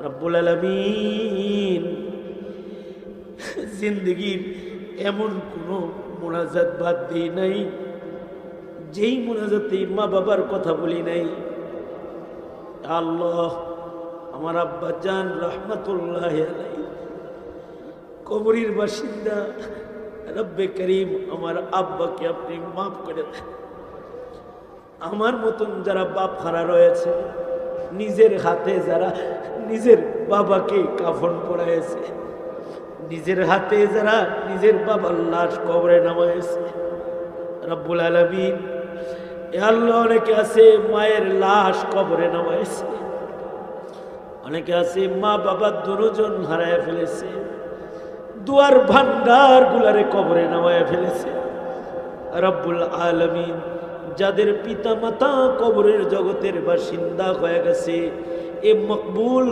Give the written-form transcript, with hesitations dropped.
রব্বুল আলামিন জিন্দগির এমন কোনো মুনাজাত বাদ দিই নাই যেই মুনাজাতে মা বাবার কথা বলি নাই। আল্লাহ, আমার আব্বা জান রহমতুল্লাহ আলাইহি কবরের বাসিন্দা, রব্বে করিম আমার আব্বাকে আপনি মাফ করে দেন। আমার মতন যারা বাপ হারা রয়েছে, নিজের হাতে যারা নিজের বাবাকে কাফন পরাইছে, নিজের হাতে যারা নিজের বাবার লাশ কবরে নামাইছে, রব্বুল আলামিন এ আল্লাহ, অনেকে আছে মায়ের লাশ কবরে নামাইছে, অনেকে আছে মা বাবার দুজন হারায় ফেলেছে, দুয়ার ভান্ডার গুলারে কবরে নামায় ফেলেছে। রব্বুল আলামিন যাদের পিতা মাতা কবরের জগতের বাসিন্দা হয়ে গেছে, এ মকবুল